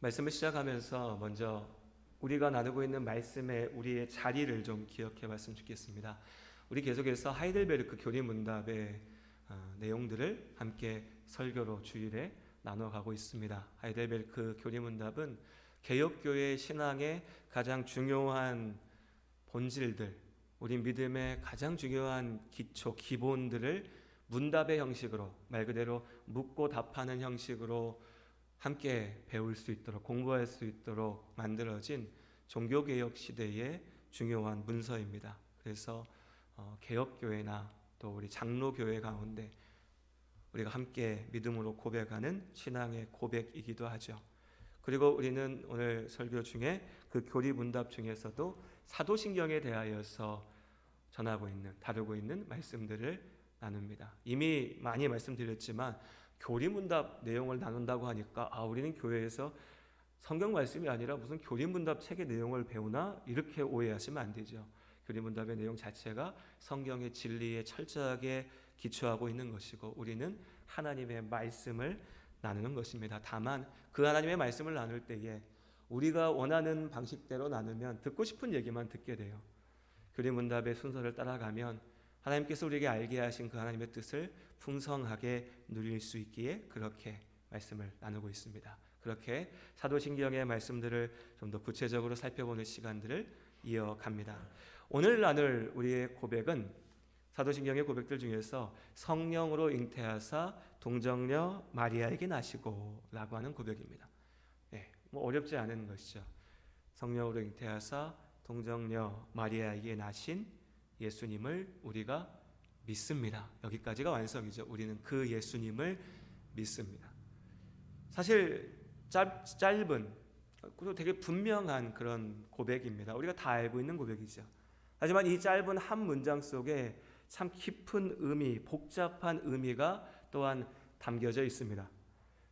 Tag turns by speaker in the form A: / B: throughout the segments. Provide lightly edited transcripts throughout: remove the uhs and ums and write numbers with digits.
A: 말씀을 시작하면서 먼저 우리가 나누고 있는 말씀의 우리의 자리를 좀 기억해 봤으면 좋겠습니다. 우리 계속해서 하이델베르크 교리문답의 내용들을 함께 설교로 주일에 나눠가고 있습니다. 하이델베르크 교리문답은 개혁교회 신앙의 가장 중요한 본질들, 우리 믿음의 가장 중요한 기초, 기본들을 문답의 형식으로, 말 그대로 묻고 답하는 형식으로 함께 배울 수 있도록, 공부할 수 있도록 만들어진 종교개혁 시대의 중요한 문서입니다. 그래서 개혁교회나 또 우리 장로교회 가운데 우리가 함께 믿음으로 고백하는 신앙의 고백이기도 하죠. 그리고 우리는 오늘 설교 중에 그 교리문답 중에서도 사도신경에 대하여서 다루고 있는 말씀들을 나눕니다. 이미 많이 말씀드렸지만 교리문답 내용을 나눈다고 하니까 우리는 교회에서 성경 말씀이 아니라 무슨 교리문답 책의 내용을 배우나 이렇게 오해하시면 안 되죠. 교리문답의 내용 자체가 성경의 진리에 철저하게 기초하고 있는 것이고 우리는 하나님의 말씀을 나누는 것입니다. 다만 그 하나님의 말씀을 나눌 때에 우리가 원하는 방식대로 나누면 듣고 싶은 얘기만 듣게 돼요. 교리문답의 순서를 따라가면 하나님께서 우리에게 알게 하신 그 하나님의 뜻을 풍성하게 누릴 수 있기에 그렇게 말씀을 나누고 있습니다. 그렇게 사도신경의 말씀들을 좀 더 구체적으로 살펴보는 시간들을 이어갑니다. 오늘 나눌 우리의 고백은 사도신경의 고백들 중에서 성령으로 잉태하사 동정녀 마리아에게 나시고 라고 하는 고백입니다. 어렵지 않은 것이죠. 성령으로 잉태하사 동정녀 마리아에게 나신 예수님을 우리가 믿습니다. 여기까지가 완성이죠. 우리는 그 예수님을 믿습니다. 사실 짧은 그리고 되게 분명한 그런 고백입니다. 우리가 다 알고 있는 고백이죠. 하지만 이 짧은 한 문장 속에 참 깊은 의미, 복잡한 의미가 또한 담겨져 있습니다.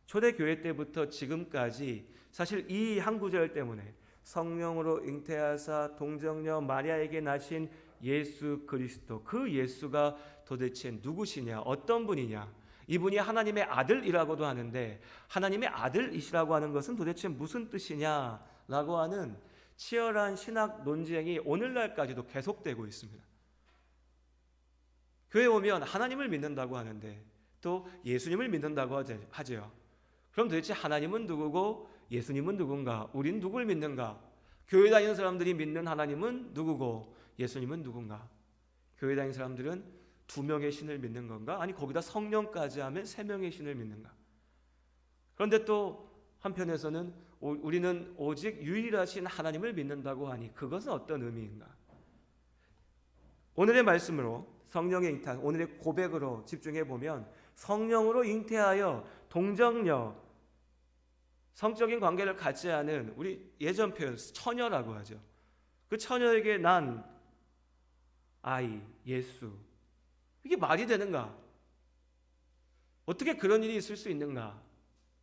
A: 초대교회 때부터 지금까지 사실 이 한 구절 때문에 성령으로 잉태하사 동정녀 마리아에게 나신 예수 그리스도, 그 예수가 도대체 누구시냐, 어떤 분이냐, 이분이 하나님의 아들이라고도 하는데 하나님의 아들이시라고 하는 것은 도대체 무슨 뜻이냐라고 하는 치열한 신학 논쟁이 오늘날까지도 계속되고 있습니다. 교회에 오면 하나님을 믿는다고 하는데 또 예수님을 믿는다고 하죠. 그럼 도대체 하나님은 누구고 예수님은 누군가? 우린 누굴 믿는가? 교회 다니는 사람들이 믿는 하나님은 누구고 예수님은 누군가? 교회 다니는 사람들은 2명의 신을 믿는 건가? 아니 거기다 성령까지 하면 3명의 신을 믿는가? 그런데 또 한편에서는 우리는 오직 유일하신 하나님을 믿는다고 하니 그것은 어떤 의미인가? 오늘의 말씀으로 성령의 잉태, 오늘의 고백으로 집중해 보면 성령으로 잉태하여 동정녀, 성적인 관계를 갖지 않은 우리 예전 표현 처녀라고 하죠. 그 처녀에게 난 아이 예수, 이게 말이 되는가? 어떻게 그런 일이 있을 수 있는가?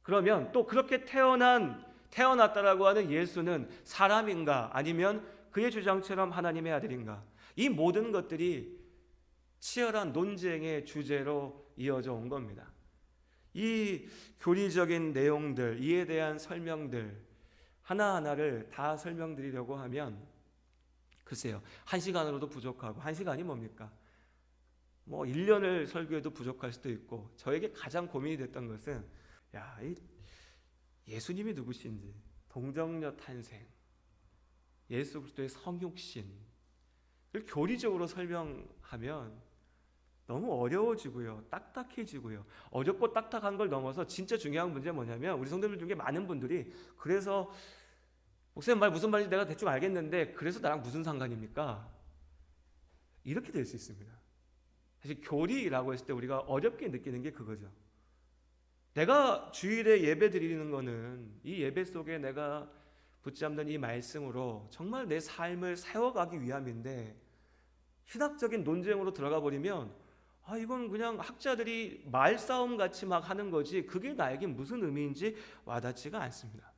A: 그러면 또 그렇게 태어났다라고 하는 예수는 사람인가? 아니면 그의 주장처럼 하나님의 아들인가? 이 모든 것들이 치열한 논쟁의 주제로 이어져 온 겁니다. 이 교리적인 내용들, 이에 대한 설명들 하나하나를 다 설명드리려고 하면 글쎄요, 1시간으로도 부족하고 1시간이 뭡니까? 1년을 설교해도 부족할 수도 있고 저에게 가장 고민이 됐던 것은 이 예수님이 누구신지, 동정녀 탄생, 예수 그리스도의 성육신을 교리적으로 설명하면 너무 어려워지고요, 딱딱해지고요. 어렵고 딱딱한 걸 넘어서 진짜 중요한 문제는 뭐냐면 우리 성도들 중에 많은 분들이 그래서 목사님 말 무슨 말인지 내가 대충 알겠는데 그래서 나랑 무슨 상관입니까? 이렇게 될 수 있습니다. 사실 교리라고 했을 때 우리가 어렵게 느끼는 게 그거죠. 내가 주일에 예배 드리는 거는 이 예배 속에 내가 붙잡는 이 말씀으로 정말 내 삶을 세워가기 위함인데 신학적인 논쟁으로 들어가 버리면 이건 그냥 학자들이 말싸움 같이 막 하는 거지 그게 나에게 무슨 의미인지 와닿지가 않습니다.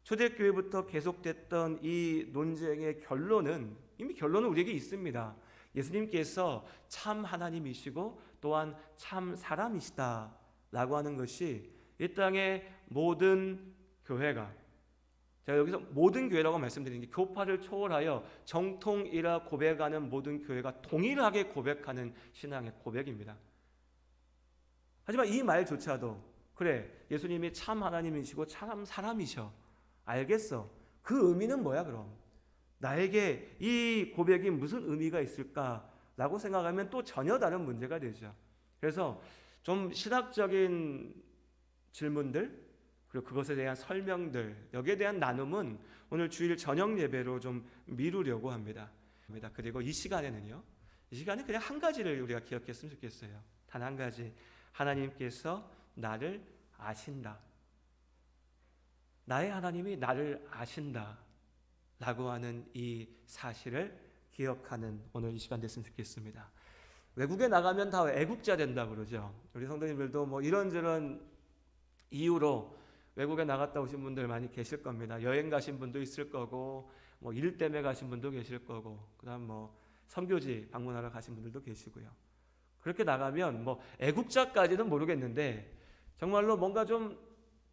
A: 초대교회부터 계속됐던 이 논쟁의 결론은 이미 결론은 우리에게 있습니다. 예수님께서 참 하나님이시고 또한 참 사람이시다 라고 하는 것이 이 땅의 모든 교회가, 제가 여기서 모든 교회라고 말씀드리는 게 교파를 초월하여 정통이라 고백하는 모든 교회가 동일하게 고백하는 신앙의 고백입니다. 하지만 이 말조차도 그래, 예수님이 참 하나님이시고 참 사람이셔, 알겠어. 그 의미는 뭐야 그럼? 나에게 이 고백이 무슨 의미가 있을까라고 생각하면 또 전혀 다른 문제가 되죠. 그래서 좀 신학적인 질문들, 그리고 그것에 대한 설명들, 여기에 대한 나눔은 오늘 주일 저녁 예배로 좀 미루려고 합니다. 그리고 이 시간에는요, 이 시간에 그냥 한 가지를 우리가 기억했으면 좋겠어요. 단 한 가지, 하나님께서 나를 아신다. 나의 하나님이 나를 아신다 라고 하는 이 사실을 기억하는 오늘 이 시간 됐으면 좋겠습니다. 외국에 나가면 다 애국자 된다 그러죠. 우리 성도님들도 뭐 이런저런 이유로 외국에 나갔다 오신 분들 많이 계실 겁니다. 여행 가신 분도 있을 거고, 뭐 일 때문에 가신 분도 계실 거고, 그다음 뭐 선교지 방문하러 가신 분들도 계시고요. 그렇게 나가면 뭐 애국자까지는 모르겠는데 정말로 뭔가 좀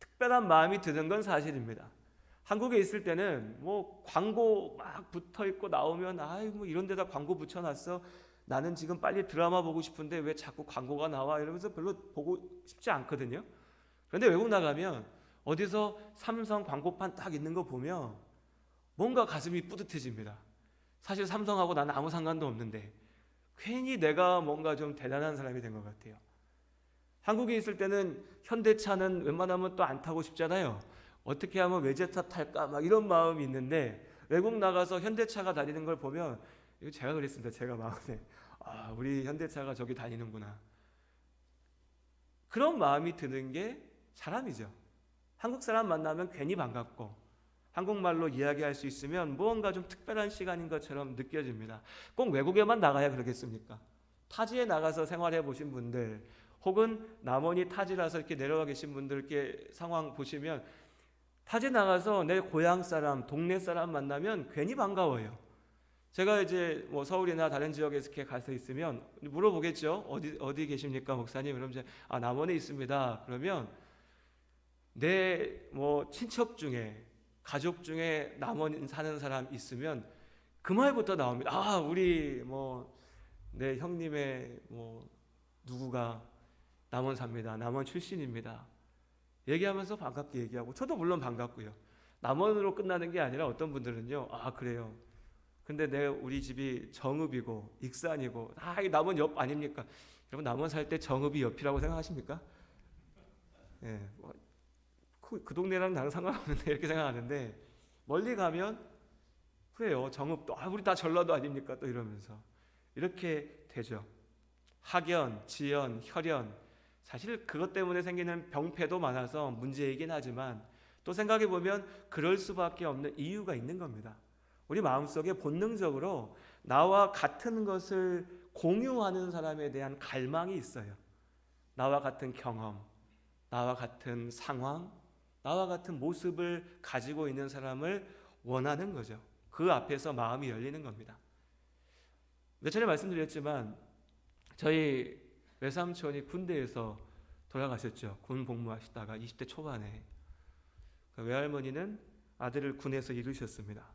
A: 특별한 마음이 드는 건 사실입니다. 한국에 있을 때는 뭐 광고 막 붙어 있고 나오면 아이 뭐 이런 데다 광고 붙여놨어. 나는 지금 빨리 드라마 보고 싶은데 왜 자꾸 광고가 나와 이러면서 별로 보고 싶지 않거든요. 그런데 외국 나가면 어디서 삼성 광고판 딱 있는 거 보면 뭔가 가슴이 뿌듯해집니다. 사실 삼성하고 나는 아무 상관도 없는데 괜히 내가 뭔가 좀 대단한 사람이 된 것 같아요. 한국에 있을 때는 현대차는 웬만하면 또 안 타고 싶잖아요. 어떻게 하면 외제차 탈까 막 이런 마음이 있는데 외국 나가서 현대차가 다니는 걸 보면, 이거 제가 그랬습니다. 제가 마음에 아, 우리 현대차가 저기 다니는구나. 그런 마음이 드는 게 사람이죠. 한국 사람 만나면 괜히 반갑고 한국말로 이야기할 수 있으면 무언가 좀 특별한 시간인 것처럼 느껴집니다. 꼭 외국에만 나가야 그러겠습니까? 타지에 나가서 생활해 보신 분들, 혹은 남원이 타지라서 이렇게 내려와 계신 분들 이렇게 상황 보시면 타지 나가서 내 고향 사람, 동네 사람 만나면 괜히 반가워요. 제가 이제 뭐 서울이나 다른 지역에 이렇게 가서 있으면 물어보겠죠. 어디 계십니까, 목사님? 그러면 이제 남원에 있습니다. 그러면 내 뭐 친척 중에, 가족 중에 남원 사는 사람 있으면 그 말부터 나옵니다. 아, 우리 뭐 내 형님의 뭐 누구가 남원 삽니다. 남원 출신입니다. 얘기하면서 반갑게 얘기하고, 저도 물론 반갑고요. 남원으로 끝나는 게 아니라 어떤 분들은요, 아 그래요, 근데 우리 집이 정읍이고 익산이고, 이 남원 옆 아닙니까? 여러분, 남원 살 때 정읍이 옆이라고 생각하십니까? 예, 그 동네랑 나랑 상관없는데 이렇게 생각하는데, 멀리 가면 그래요, 정읍도 우리 다 전라도 아닙니까? 또 이러면서 이렇게 되죠. 학연, 지연, 혈연, 사실 그것 때문에 생기는 병폐도 많아서 문제이긴 하지만 또 생각해 보면 그럴 수밖에 없는 이유가 있는 겁니다. 우리 마음속에 본능적으로 나와 같은 것을 공유하는 사람에 대한 갈망이 있어요. 나와 같은 경험, 나와 같은 상황, 나와 같은 모습을 가지고 있는 사람을 원하는 거죠. 그 앞에서 마음이 열리는 겁니다. 몇 차례 말씀드렸지만 저희 외삼촌이 군대에서 돌아가셨죠. 군 복무하시다가 20대 초반에. 그 외할머니는 아들을 군에서 잃으셨습니다.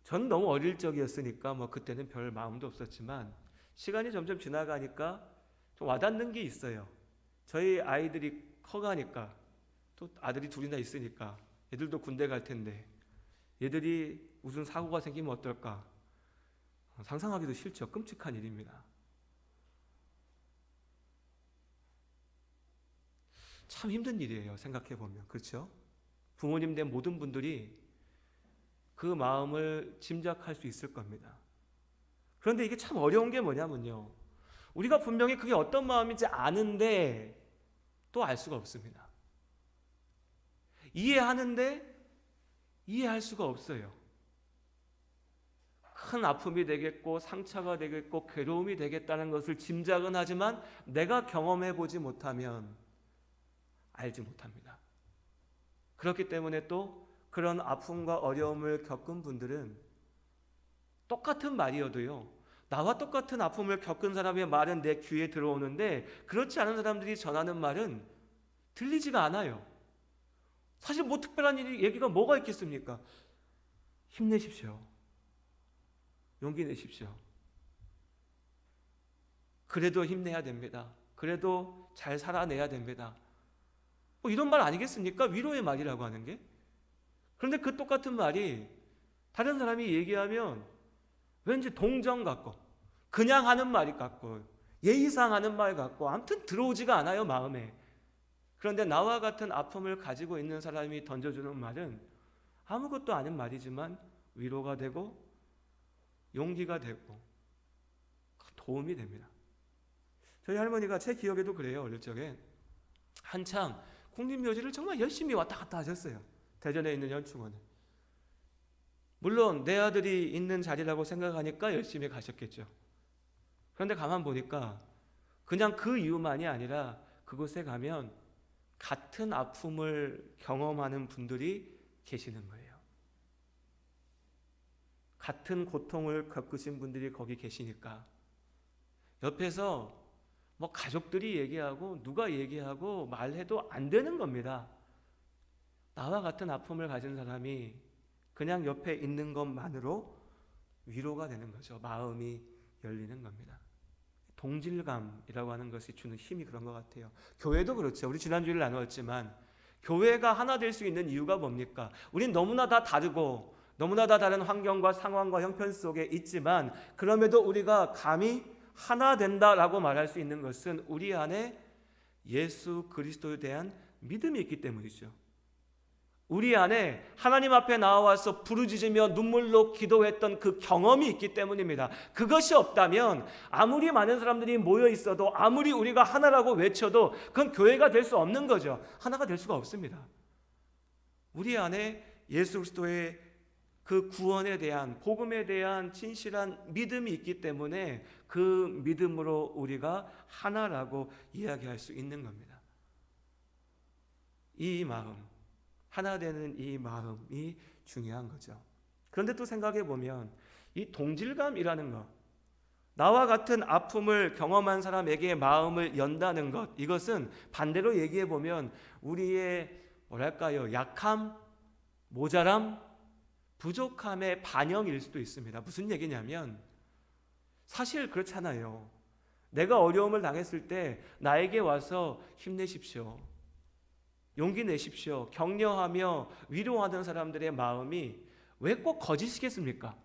A: 전 너무 어릴 적이었으니까 뭐 그때는 별 마음도 없었지만 시간이 점점 지나가니까 좀 와닿는 게 있어요. 저희 아이들이 커가니까, 또 아들이 둘이나 있으니까 얘들도 군대 갈 텐데 얘들이 무슨 사고가 생기면 어떨까 상상하기도 싫죠. 끔찍한 일입니다. 참 힘든 일이에요. 생각해보면. 그렇죠? 부모님 된 모든 분들이 그 마음을 짐작할 수 있을 겁니다. 그런데 이게 참 어려운 게 뭐냐면요, 우리가 분명히 그게 어떤 마음인지 아는데 또 알 수가 없습니다. 이해하는데 이해할 수가 없어요. 큰 아픔이 되겠고 상처가 되겠고 괴로움이 되겠다는 것을 짐작은 하지만 내가 경험해보지 못하면 알지 못합니다. 그렇기 때문에 또 그런 아픔과 어려움을 겪은 분들은 똑같은 말이어도요, 나와 똑같은 아픔을 겪은 사람의 말은 내 귀에 들어오는데 그렇지 않은 사람들이 전하는 말은 들리지가 않아요. 사실 뭐 특별한 얘기가 뭐가 있겠습니까? 힘내십시오. 용기 내십시오. 그래도 힘내야 됩니다. 그래도 잘 살아내야 됩니다. 뭐 이런 말 아니겠습니까? 위로의 말이라고 하는 게. 그런데 그 똑같은 말이 다른 사람이 얘기하면 왠지 동정 같고 그냥 하는 말이 같고 예의상 하는 말 같고 아무튼 들어오지가 않아요, 마음에. 그런데 나와 같은 아픔을 가지고 있는 사람이 던져주는 말은 아무것도 아닌 말이지만 위로가 되고 용기가 되고 도움이 됩니다. 저희 할머니가 제 기억에도 그래요. 어릴 적에 한참 국립묘지를 정말 열심히 왔다 갔다 하셨어요. 대전에 있는 연충원에. 물론 내 아들이 있는 자리라고 생각하니까 열심히 가셨겠죠. 그런데 가만 보니까 그냥 그 이유만이 아니라 그곳에 가면 같은 아픔을 경험하는 분들이 계시는 거예요. 같은 고통을 겪으신 분들이 거기 계시니까 옆에서 뭐 가족들이 얘기하고 누가 얘기하고 말해도 안 되는 겁니다. 나와 같은 아픔을 가진 사람이 그냥 옆에 있는 것만으로 위로가 되는 거죠. 마음이 열리는 겁니다. 동질감이라고 하는 것이 주는 힘이 그런 것 같아요. 교회도 그렇죠. 우리 지난주에 나누었지만 교회가 하나 될 수 있는 이유가 뭡니까? 우린 너무나 다 다르고 너무나 다 다른 환경과 상황과 형편 속에 있지만 그럼에도 우리가 감히 하나 된다라고 말할 수 있는 것은 우리 안에 예수 그리스도에 대한 믿음이 있기 때문이죠. 우리 안에 하나님 앞에 나와서 부르짖으며 눈물로 기도했던 그 경험이 있기 때문입니다. 그것이 없다면 아무리 많은 사람들이 모여 있어도 아무리 우리가 하나라고 외쳐도 그건 교회가 될 수 없는 거죠. 하나가 될 수가 없습니다. 우리 안에 예수 그리스도의 그 구원에 대한 복음에 대한 진실한 믿음이 있기 때문에 그 믿음으로 우리가 하나라고 이야기할 수 있는 겁니다. 이 마음, 하나 되는 이 마음이 중요한 거죠. 그런데 또 생각해 보면 이 동질감이라는 것, 나와 같은 아픔을 경험한 사람에게 마음을 연다는 것, 이것은 반대로 얘기해 보면 우리의 뭐랄까요, 약함, 모자람, 부족함의 반영일 수도 있습니다. 무슨 얘기냐면 사실 그렇잖아요. 내가 어려움을 당했을 때 나에게 와서 힘내십시오, 용기 내십시오, 격려하며 위로하는 사람들의 마음이 왜 꼭 거짓이겠습니까?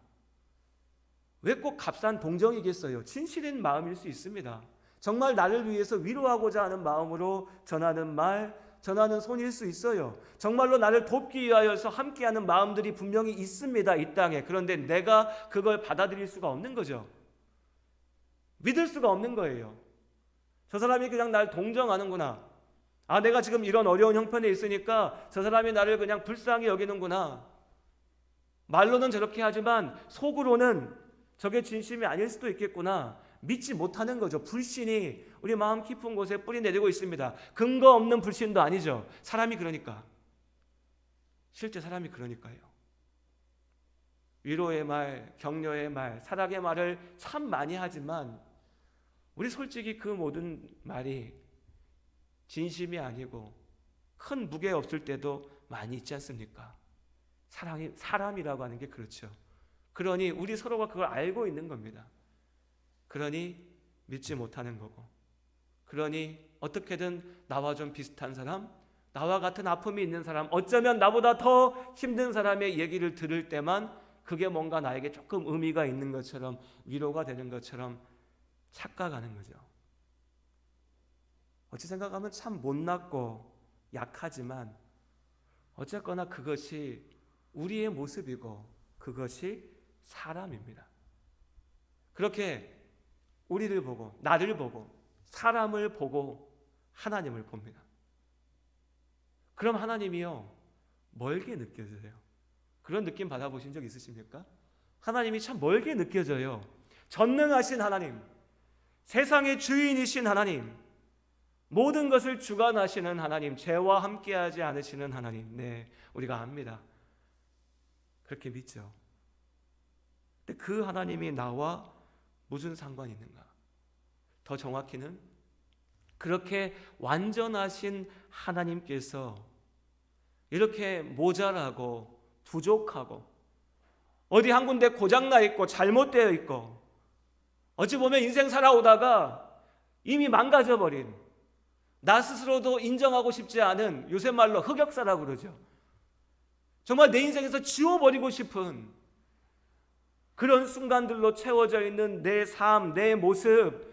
A: 왜 꼭 값싼 동정이겠어요? 진실인 마음일 수 있습니다. 정말 나를 위해서 위로하고자 하는 마음으로 전하는 말, 전하는 손일 수 있어요. 정말로 나를 돕기 위하여서 함께하는 마음들이 분명히 있습니다, 이 땅에. 그런데 내가 그걸 받아들일 수가 없는 거죠. 믿을 수가 없는 거예요. 저 사람이 그냥 날 동정하는구나. 아, 내가 지금 이런 어려운 형편에 있으니까 저 사람이 나를 그냥 불쌍히 여기는구나. 말로는 저렇게 하지만 속으로는 저게 진심이 아닐 수도 있겠구나. 믿지 못하는 거죠. 불신이 우리 마음 깊은 곳에 뿌리 내리고 있습니다. 근거 없는 불신도 아니죠. 사람이 그러니까. 실제 사람이 그러니까요. 위로의 말, 격려의 말, 사랑의 말을 참 많이 하지만 우리 솔직히 그 모든 말이 진심이 아니고 큰 무게 없을 때도 많이 있지 않습니까? 사람이라고 하는 게 그렇죠. 그러니 우리 서로가 그걸 알고 있는 겁니다. 그러니 믿지 못하는 거고, 그러니 어떻게든 나와 좀 비슷한 사람, 나와 같은 아픔이 있는 사람, 어쩌면 나보다 더 힘든 사람의 얘기를 들을 때만 그게 뭔가 나에게 조금 의미가 있는 것처럼, 위로가 되는 것처럼 착각하는 거죠. 어찌 생각하면 참 못났고 약하지만 어쨌거나 그것이 우리의 모습이고 그것이 사람입니다. 그렇게 우리를 보고, 나를 보고, 사람을 보고 하나님을 봅니다. 그럼 하나님이요, 멀게 느껴져요. 그런 느낌 받아보신 적 있으십니까? 하나님이 참 멀게 느껴져요. 전능하신 하나님, 세상의 주인이신 하나님, 모든 것을 주관하시는 하나님, 죄와 함께하지 않으시는 하나님. 네, 우리가 압니다. 그렇게 믿죠. 근데 그 하나님이 나와 무슨 상관이 있는가? 더 정확히는 그렇게 완전하신 하나님께서 이렇게 모자라고 부족하고 어디 한 군데 고장나 있고 잘못되어 있고 어찌 보면 인생 살아오다가 이미 망가져버린, 나 스스로도 인정하고 싶지 않은, 요새 말로 흑역사라고 그러죠. 정말 내 인생에서 지워버리고 싶은 그런 순간들로 채워져 있는 내 삶, 내 모습,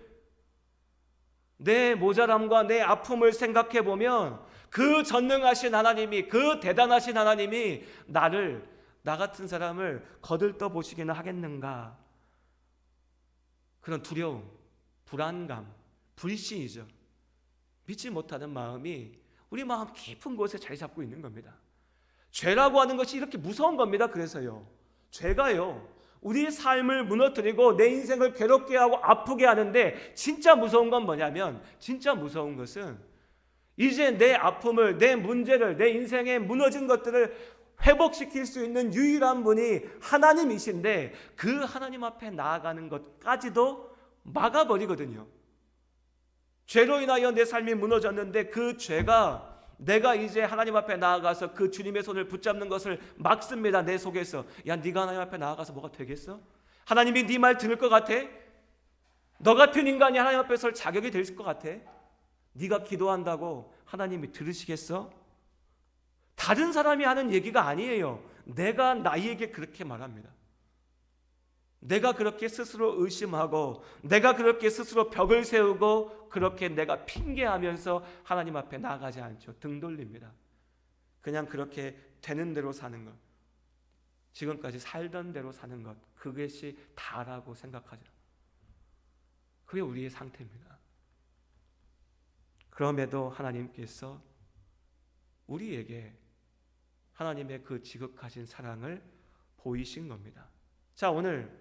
A: 내 모자람과 내 아픔을 생각해 보면 그 전능하신 하나님이, 그 대단하신 하나님이 나를, 나 같은 사람을 거들떠 보시기는 하겠는가? 그런 두려움, 불안감, 불신이죠. 믿지 못하는 마음이 우리 마음 깊은 곳에 자리 잡고 있는 겁니다. 죄라고 하는 것이 이렇게 무서운 겁니다. 그래서요, 죄가요, 우리 삶을 무너뜨리고 내 인생을 괴롭게 하고 아프게 하는데, 진짜 무서운 건 뭐냐면, 진짜 무서운 것은 이제 내 아픔을, 내 문제를, 내 인생에 무너진 것들을 회복시킬 수 있는 유일한 분이 하나님이신데, 그 하나님 앞에 나아가는 것까지도 막아버리거든요. 죄로 인하여 내 삶이 무너졌는데 그 죄가, 내가 이제 하나님 앞에 나아가서 그 주님의 손을 붙잡는 것을 막습니다. 내 속에서. 야, 네가 하나님 앞에 나아가서 뭐가 되겠어? 하나님이 네 말 들을 것 같아? 너 같은 인간이 하나님 앞에 설 자격이 될 것 같아? 네가 기도한다고 하나님이 들으시겠어? 다른 사람이 하는 얘기가 아니에요. 내가 나에게 그렇게 말합니다. 내가 그렇게 스스로 의심하고, 내가 그렇게 스스로 벽을 세우고, 그렇게 내가 핑계하면서 하나님 앞에 나아가지 않죠. 등 돌립니다. 그냥 그렇게 되는 대로 사는 것, 지금까지 살던 대로 사는 것, 그것이 다라고 생각하죠. 그게 우리의 상태입니다. 그럼에도 하나님께서 우리에게 하나님의 그 지극하신 사랑을 보이신 겁니다. 자, 오늘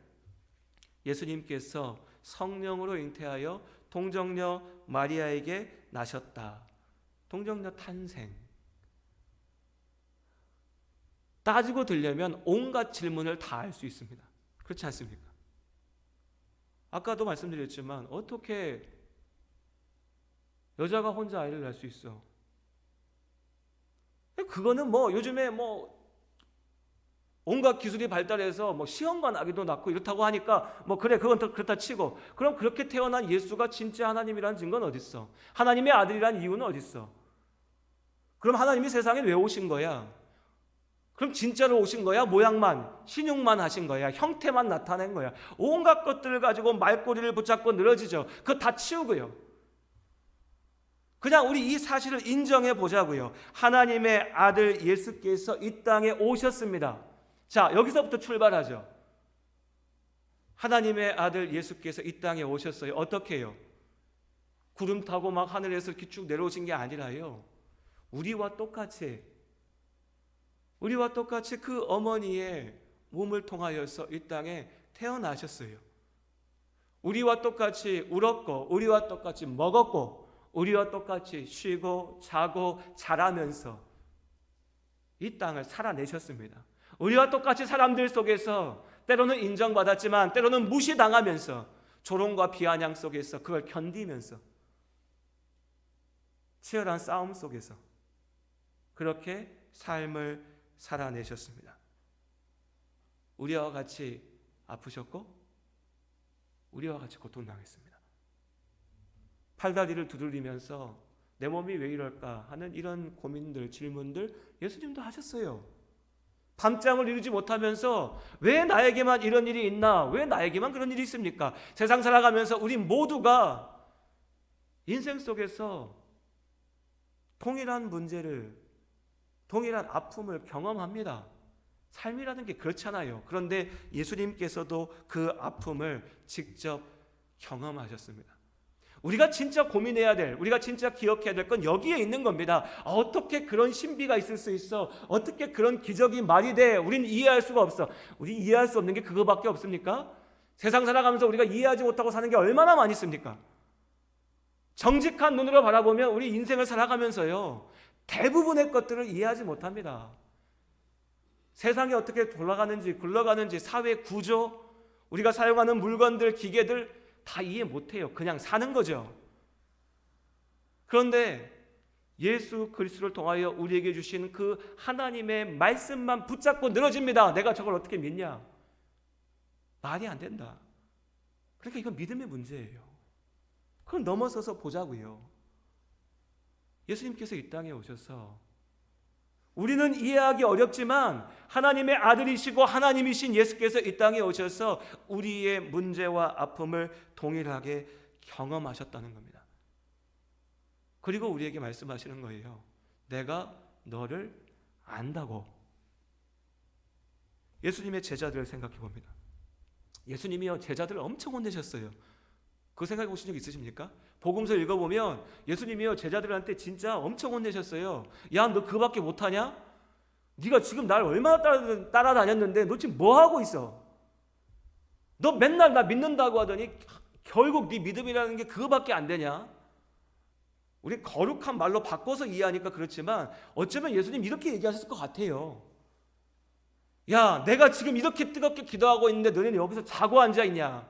A: 예수님께서 성령으로 잉태하여 동정녀 마리아에게 나셨다. 동정녀 탄생. 따지고 들려면 온갖 질문을 다 할 수 있습니다. 그렇지 않습니까? 아까도 말씀드렸지만 어떻게 여자가 혼자 아이를 낳을 수 있어? 그거는 뭐 요즘에 뭐 온갖 기술이 발달해서 뭐 시험관 아기도 낳고 이렇다고 하니까 뭐 그래, 그건 더 그렇다 치고, 그럼 그렇게 태어난 예수가 진짜 하나님이라는 증거는 어디 있어? 하나님의 아들이라는 이유는 어디 있어? 그럼 하나님이 세상에 왜 오신 거야? 그럼 진짜로 오신 거야? 모양만, 신용만 하신 거야? 형태만 나타낸 거야? 온갖 것들을 가지고 말꼬리를 붙잡고 늘어지죠. 그거 다 치우고요, 그냥 우리 이 사실을 인정해 보자고요. 하나님의 아들 예수께서 이 땅에 오셨습니다. 자, 여기서부터 출발하죠. 하나님의 아들 예수께서 이 땅에 오셨어요. 어떻게 해요? 구름 타고 막 하늘에서 이렇게 쭉 내려오신 게 아니라요, 우리와 똑같이 그 어머니의 몸을 통하여서 이 땅에 태어나셨어요. 우리와 똑같이 울었고, 우리와 똑같이 먹었고, 우리와 똑같이 쉬고 자고 자라면서 이 땅을 살아내셨습니다. 우리와 똑같이 사람들 속에서 때로는 인정받았지만 때로는 무시당하면서 조롱과 비아냥 속에서 그걸 견디면서 치열한 싸움 속에서 그렇게 삶을 살아내셨습니다. 우리와 같이 아프셨고 우리와 같이 고통당했습니다. 팔다리를 두드리면서 내 몸이 왜 이럴까 하는 이런 고민들, 질문들 예수님도 하셨어요. 밤잠을 이루지 못하면서 왜 나에게만 이런 일이 있나? 왜 나에게만 그런 일이 있습니까? 세상 살아가면서 우리 모두가 인생 속에서 동일한 문제를, 동일한 아픔을 경험합니다. 삶이라는 게 그렇잖아요. 그런데 예수님께서도 그 아픔을 직접 경험하셨습니다. 우리가 진짜 고민해야 될, 우리가 진짜 기억해야 될 건 여기에 있는 겁니다. 어떻게 그런 신비가 있을 수 있어? 어떻게 그런 기적이 말이 돼? 우리는 이해할 수가 없어. 우리 이해할 수 없는 게 그거밖에 없습니까? 세상 살아가면서 우리가 이해하지 못하고 사는 게 얼마나 많이 있습니까? 정직한 눈으로 바라보면 우리 인생을 살아가면서요, 대부분의 것들을 이해하지 못합니다. 세상이 어떻게 돌아가는지, 굴러가는지, 사회 구조, 우리가 사용하는 물건들, 기계들 다 이해 못해요. 그냥 사는 거죠. 그런데 예수 그리스도를 통하여 우리에게 주신 그 하나님의 말씀만 붙잡고 늘어집니다. 내가 저걸 어떻게 믿냐? 말이 안 된다. 그러니까 이건 믿음의 문제예요. 그걸 넘어서서 보자고요. 예수님께서 이 땅에 오셔서 우리는 이해하기 어렵지만 하나님의 아들이시고 하나님이신 예수께서 이 땅에 오셔서 우리의 문제와 아픔을 동일하게 경험하셨다는 겁니다. 그리고 우리에게 말씀하시는 거예요. 내가 너를 안다고. 예수님의 제자들을 생각해 봅니다. 예수님이요, 제자들을 엄청 혼내셨어요. 그거 생각해 보신 적 있으십니까? 복음서 읽어보면 예수님이요, 제자들한테 진짜 엄청 혼내셨어요. 야, 너 그거밖에 못하냐? 네가 지금 날 얼마나 따라다녔는데 너 지금 뭐 하고 있어? 너 맨날 나 믿는다고 하더니 결국 네 믿음이라는 게 그거밖에 안 되냐? 우리 거룩한 말로 바꿔서 이해하니까 그렇지만 어쩌면 예수님 이렇게 얘기하셨을 것 같아요. 야, 내가 지금 이렇게 뜨겁게 기도하고 있는데 너네는 여기서 자고 앉아 있냐?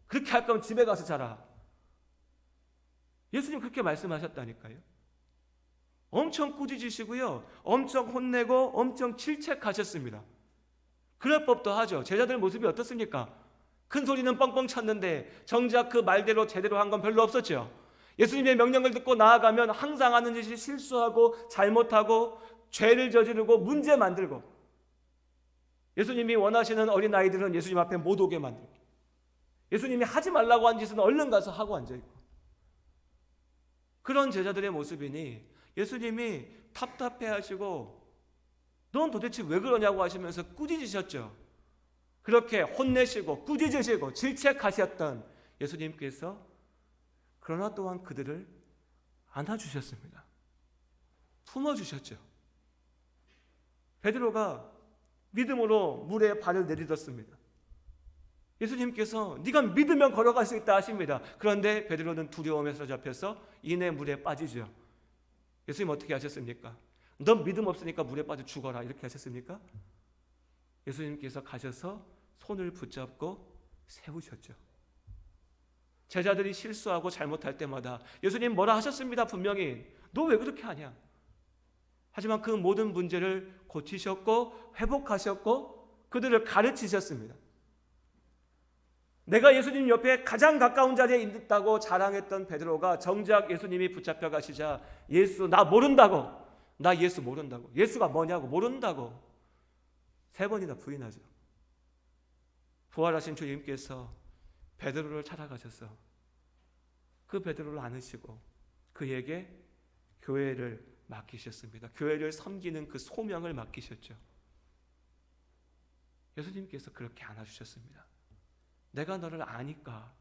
A: 그렇게 할 거면 집에 가서 자라. 예수님 그렇게 말씀하셨다니까요. 엄청 꾸짖으시고요, 엄청 혼내고 엄청 질책하셨습니다. 그럴 법도 하죠. 제자들 모습이 어떻습니까? 큰 소리는 뻥뻥 쳤는데 정작 그 말대로 제대로 한 건 별로 없었죠. 예수님의 명령을 듣고 나아가면 항상 하는 짓이 실수하고 잘못하고 죄를 저지르고 문제 만들고, 예수님이 원하시는 어린아이들은 예수님 앞에 못 오게 만들고, 예수님이 하지 말라고 한 짓은 얼른 가서 하고 앉아있고, 그런 제자들의 모습이니 예수님이 답답해하시고 넌 도대체 왜 그러냐고 하시면서 꾸짖으셨죠. 그렇게 혼내시고 꾸짖으시고 질책하셨던 예수님께서 그러나 또한 그들을 안아주셨습니다. 품어주셨죠. 베드로가 믿음으로 물에 발을 내딛었습니다. 예수님께서 네가 믿으면 걸어갈 수 있다 하십니다. 그런데 베드로는 두려움에 사로잡혀서 이내 물에 빠지죠. 예수님 어떻게 하셨습니까? 넌 믿음 없으니까 물에 빠져 죽어라 이렇게 하셨습니까? 예수님께서 가셔서 손을 붙잡고 세우셨죠. 제자들이 실수하고 잘못할 때마다 예수님 뭐라 하셨습니다. 분명히 너 왜 그렇게 하냐? 하지만 그 모든 문제를 고치셨고 회복하셨고 그들을 가르치셨습니다. 내가 예수님 옆에 가장 가까운 자리에 있다고 자랑했던 베드로가 정작 예수님이 붙잡혀 가시자 예수 나 모른다고, 나 예수 모른다고, 예수가 뭐냐고 모른다고 3번이나 부인하죠. 부활하신 주님께서 베드로를 찾아가셔서 그 베드로를 안으시고 그에게 교회를 맡기셨습니다. 교회를 섬기는 그 소명을 맡기셨죠. 예수님께서 그렇게 안아주셨습니다. 내가 너를 아니까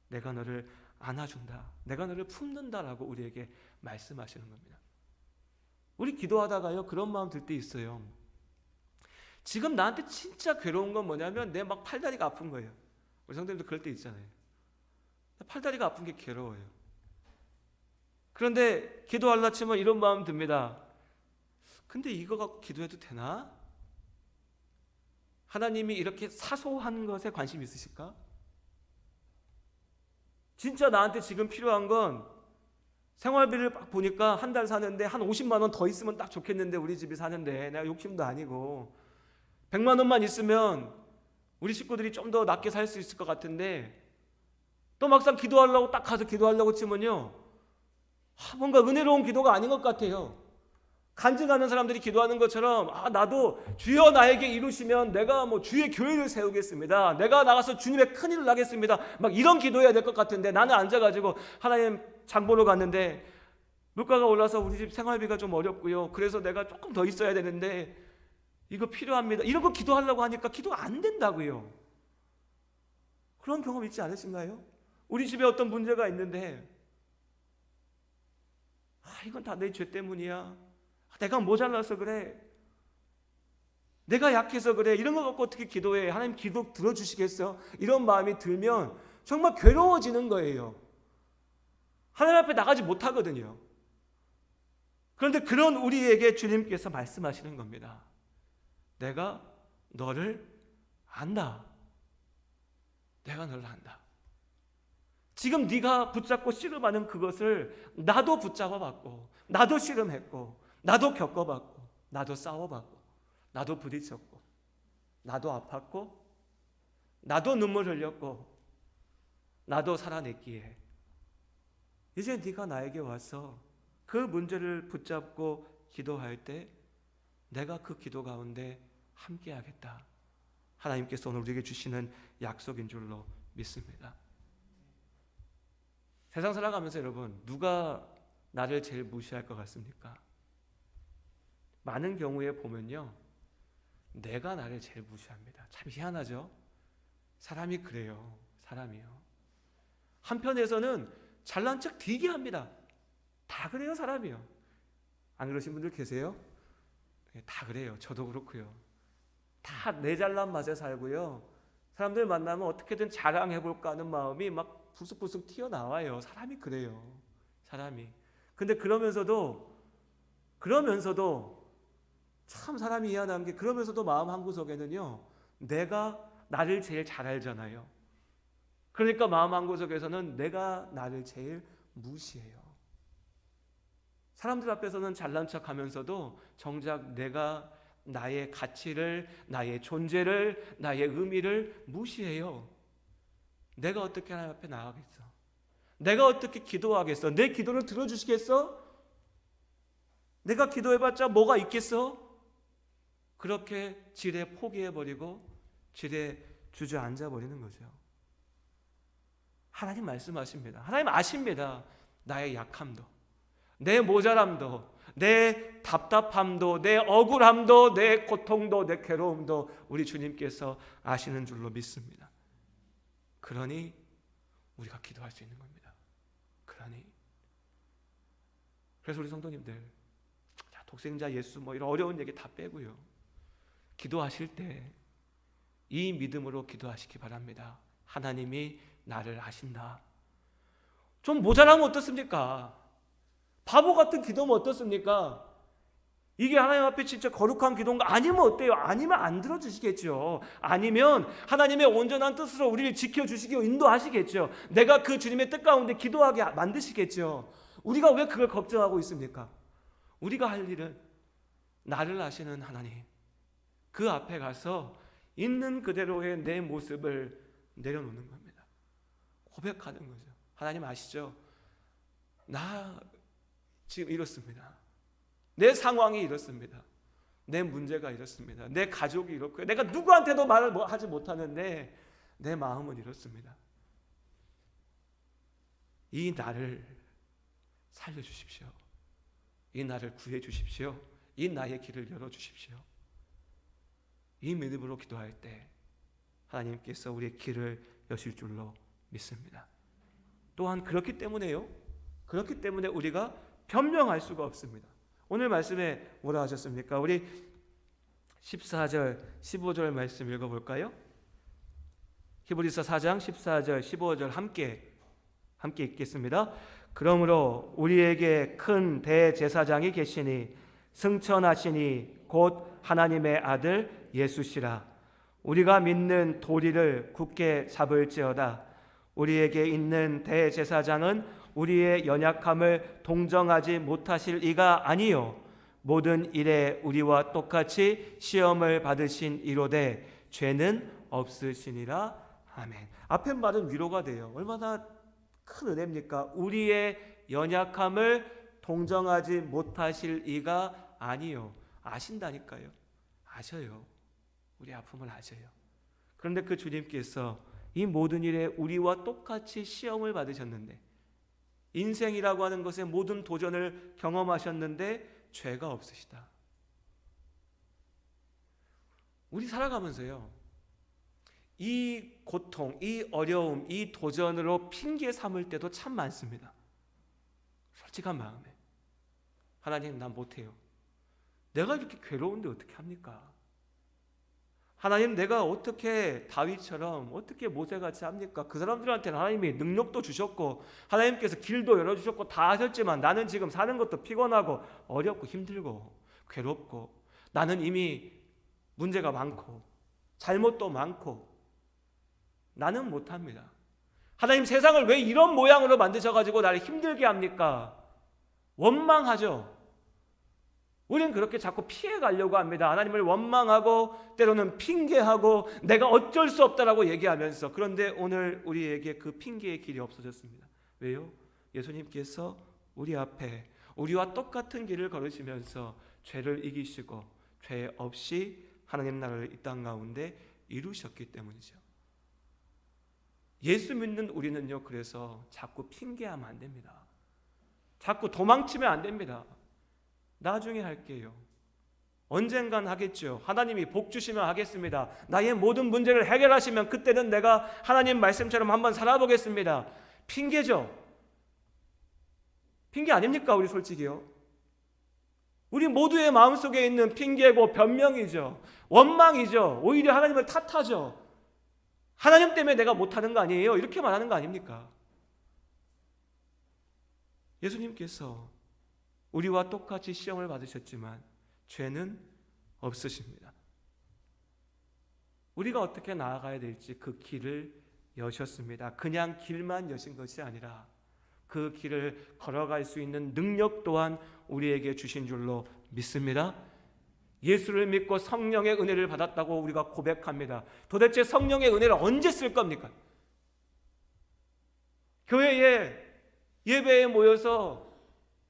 A: 내가 너를 안아준다, 내가 너를 품는다라고 우리에게 말씀하시는 겁니다. 우리 기도하다가요 그런 마음 들 때 있어요. 지금 나한테 진짜 괴로운 건 뭐냐면 내 막 팔다리가 아픈 거예요. 우리 성도님도 그럴 때 있잖아요. 팔다리가 아픈 게 괴로워요. 그런데 기도하려 치면 이런 마음 듭니다. 근데 이거 갖고 기도해도 되나? 하나님이 이렇게 사소한 것에 관심 있으실까? 진짜 나한테 지금 필요한 건 생활비를 막 보니까 한 달 사는데 한 50만 원 더 있으면 딱 좋겠는데 우리 집이 사는데 내가 욕심도 아니고 100만 원만 있으면 우리 식구들이 좀 더 낫게 살 수 있을 것 같은데 또 막상 기도하려고 딱 가서 기도하려고 치면요 뭔가 은혜로운 기도가 아닌 것 같아요. 간증하는 사람들이 기도하는 것처럼 나도 주여 나에게 이루시면 내가 뭐 주의 교회를 세우겠습니다, 내가 나가서 주님의 큰일을 하겠습니다, 막 이런 기도해야 될 것 같은데 나는 앉아가지고 하나님 장 보러 갔는데 물가가 올라서 우리 집 생활비가 좀 어렵고요, 그래서 내가 조금 더 있어야 되는데 이거 필요합니다, 이런 거 기도하려고 하니까 기도가 안 된다고요. 그런 경험 있지 않으신가요? 우리 집에 어떤 문제가 있는데 이건 다 내 죄 때문이야, 내가 모자라서 그래, 내가 약해서 그래, 이런 거 갖고 어떻게 기도해, 하나님 기도 들어주시겠어? 이런 마음이 들면 정말 괴로워지는 거예요. 하나님 앞에 나가지 못하거든요. 그런데 그런 우리에게 주님께서 말씀하시는 겁니다. 내가 너를 안다. 내가 너를 안다. 지금 네가 붙잡고 씨름하는 그것을 나도 붙잡아봤고, 나도 씨름했고, 나도 겪어봤고, 나도 싸워봤고, 나도 부딪혔고, 나도 아팠고, 나도 눈물 흘렸고, 나도 살아냈기에 이제 네가 나에게 와서 그 문제를 붙잡고 기도할 때 내가 그 기도 가운데 함께하겠다. 하나님께서 오늘 우리에게 주시는 약속인 줄로 믿습니다. 세상 살아가면서 여러분, 누가 나를 제일 무시할 것 같습니까? 많은 경우에 보면요, 내가 나를 제일 무시합니다. 참 희한하죠? 사람이 그래요. 사람이요. 한편에서는 잘난 척 되게 합니다. 다 그래요, 사람이요. 안 그러신 분들 계세요? 다 그래요. 저도 그렇고요. 다 내 잘난 맛에 살고요. 사람들 만나면 어떻게든 자랑해볼까 하는 마음이 막 부스부스 튀어나와요. 사람이 그래요. 사람이. 근데 그러면서도 참 사람이 희한한 게, 그러면서도 마음 한구석에는요, 내가 나를 제일 잘 알잖아요. 그러니까 마음 한구석에서는 내가 나를 제일 무시해요. 사람들 앞에서는 잘난 척하면서도 정작 내가 나의 가치를, 나의 존재를, 나의 의미를 무시해요. 내가 어떻게 하나님 앞에 나가겠어? 내가 어떻게 기도하겠어? 내 기도를 들어주시겠어? 내가 기도해봤자 뭐가 있겠어? 그렇게 지레 포기해버리고 지레 주저앉아버리는 거죠. 하나님 말씀하십니다. 하나님 아십니다. 나의 약함도, 내 모자람도, 내 답답함도, 내 억울함도, 내 고통도, 내 괴로움도 우리 주님께서 아시는 줄로 믿습니다. 그러니 우리가 기도할 수 있는 겁니다. 그래서 우리 성도님들, 독생자 예수 뭐 이런 어려운 얘기 다 빼고요, 기도하실 때 이 믿음으로 기도하시기 바랍니다. 하나님이 나를 아신다. 좀 모자라면 어떻습니까? 바보 같은 기도면 어떻습니까? 이게 하나님 앞에 진짜 거룩한 기도인가? 아니면 어때요? 아니면 안 들어주시겠죠. 아니면 하나님의 온전한 뜻으로 우리를 지켜주시고 인도하시겠죠. 내가 그 주님의 뜻 가운데 기도하게 만드시겠죠. 우리가 왜 그걸 걱정하고 있습니까? 우리가 할 일은 나를 아시는 하나님, 그 앞에 가서 있는 그대로의 내 모습을 내려놓는 겁니다. 고백하는 거죠. 하나님 아시죠? 나 지금 이렇습니다. 내 상황이 이렇습니다. 내 문제가 이렇습니다. 내 가족이 이렇고요. 내가 누구한테도 말을 하지 못하는데 내 마음은 이렇습니다. 이 나를 살려주십시오. 이 나를 구해주십시오. 이 나의 길을 열어주십시오. 이 믿음으로 기도할 때 하나님께서 우리의 길을 여실 줄로 믿습니다. 또한 그렇기 때문에 우리가 변명할 수가 없습니다. 오늘 말씀에 뭐라 하셨습니까? 우리 14절, 15절 말씀 읽어볼까요? 히브리서 4장 14절, 15절 함께 읽겠습니다. 그러므로 우리에게 큰 대제사장이 계시니 승천하시니 곧 하나님의 아들 예수시라. 우리가 믿는 도리를 굳게 잡을지어다. 우리에게 있는 대제사장은 우리의 연약함을 동정하지 못하실 이가 아니요 모든 일에 우리와 똑같이 시험을 받으신 이로되 죄는 없으시니라. 아멘. 앞에 말은 위로가 돼요. 얼마나 큰 은혜입니까? 우리의 연약함을 동정하지 못하실 이가 아니요. 아신다니까요. 아셔요. 우리 아픔을 아셔요. 그런데 그 주님께서 이 모든 일에 우리와 똑같이 시험을 받으셨는데, 인생이라고 하는 것의 모든 도전을 경험하셨는데 죄가 없으시다. 우리 살아가면서요, 이 고통, 이 어려움, 이 도전으로 핑계 삼을 때도 참 많습니다. 솔직한 마음에 하나님, 난 못해요. 내가 이렇게 괴로운데 어떻게 합니까? 하나님, 내가 어떻게 다윗처럼, 어떻게 모세같이 합니까? 그 사람들한테는 하나님이 능력도 주셨고 하나님께서 길도 열어주셨고 다 하셨지만 나는 지금 사는 것도 피곤하고 어렵고 힘들고 괴롭고 나는 이미 문제가 많고 잘못도 많고 나는 못합니다. 하나님 세상을 왜 이런 모양으로 만드셔가지고 나를 힘들게 합니까? 원망하죠. 우리는 그렇게 자꾸 피해가려고 합니다. 하나님을 원망하고 때로는 핑계하고 내가 어쩔 수 없다라고 얘기하면서, 그런데 오늘 우리에게 그 핑계의 길이 없어졌습니다. 왜요? 예수님께서 우리 앞에 우리와 똑같은 길을 걸으시면서 죄를 이기시고 죄 없이 하나님 나라를 이 땅 가운데 이루셨기 때문이죠. 예수 믿는 우리는요, 그래서 자꾸 핑계하면 안 됩니다. 자꾸 도망치면 안 됩니다. 나중에 할게요. 언젠간 하겠죠. 하나님이 복 주시면 하겠습니다. 나의 모든 문제를 해결하시면 그때는 내가 하나님 말씀처럼 한번 살아보겠습니다. 핑계죠. 핑계 아닙니까? 우리 솔직히요. 우리 모두의 마음속에 있는 핑계고 변명이죠. 원망이죠. 오히려 하나님을 탓하죠. 하나님 때문에 내가 못하는 거 아니에요? 이렇게 말하는 거 아닙니까? 예수님께서 우리와 똑같이 시험을 받으셨지만 죄는 없으십니다. 우리가 어떻게 나아가야 될지 그 길을 여셨습니다. 그냥 길만 여신 것이 아니라 그 길을 걸어갈 수 있는 능력 또한 우리에게 주신 줄로 믿습니다. 예수를 믿고 성령의 은혜를 받았다고 우리가 고백합니다. 도대체 성령의 은혜를 언제 쓸 겁니까? 교회에 예배에 모여서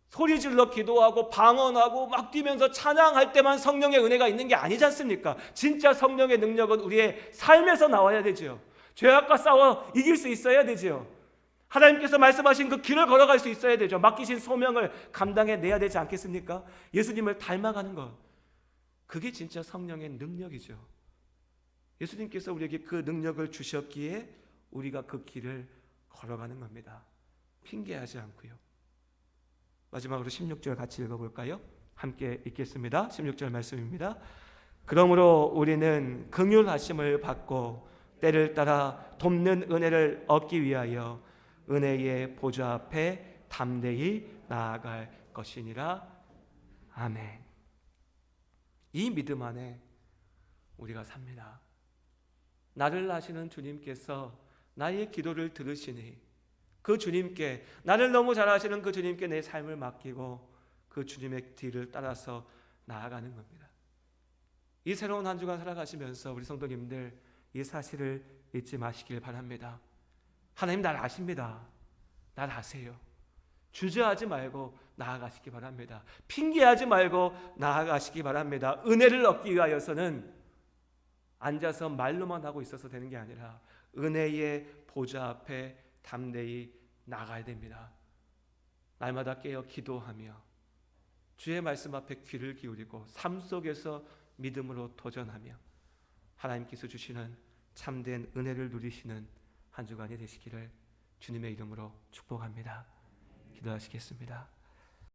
A: 소리질러 기도하고 방언하고 막 뛰면서 찬양할 때만 성령의 은혜가 있는 게 아니지 않습니까? 진짜 성령의 능력은 우리의 삶에서 나와야 되죠. 죄악과 싸워 이길 수 있어야 되죠. 하나님께서 말씀하신 그 길을 걸어갈 수 있어야 되죠. 맡기신 소명을 감당해내야 되지 않겠습니까? 예수님을 닮아가는 것, 그게 진짜 성령의 능력이죠. 예수님께서 우리에게 그 능력을 주셨기에 우리가 그 길을 걸어가는 겁니다. 핑계하지 않고요. 마지막으로 16절 같이 읽어볼까요? 함께 읽겠습니다. 16절 말씀입니다. 그러므로 우리는 긍휼하심을 받고 때를 따라 돕는 은혜를 얻기 위하여 은혜의 보좌 앞에 담대히 나아갈 것이니라. 아멘. 이 믿음 안에 우리가 삽니다. 나를 아시는 주님께서 나의 기도를 들으시니 그 주님께, 나를 너무 잘 아시는 그 주님께 내 삶을 맡기고 그 주님의 뒤를 따라서 나아가는 겁니다. 이 새로운 한 주간 살아가시면서 우리 성도님들 이 사실을 잊지 마시길 바랍니다. 하나님 날 아십니다. 날 아세요. 주저하지 말고 나아가시기 바랍니다. 핑계하지 말고 나아가시기 바랍니다. 은혜를 얻기 위하여서는 앉아서 말로만 하고 있어서 되는 게 아니라 은혜의 보좌 앞에 담대히 나가야 됩니다. 날마다 깨어 기도하며 주의 말씀 앞에 귀를 기울이고 삶 속에서 믿음으로 도전하며 하나님께서 주시는 참된 은혜를 누리시는 한 주간이 되시기를 주님의 이름으로 축복합니다. 기도하시겠습니다.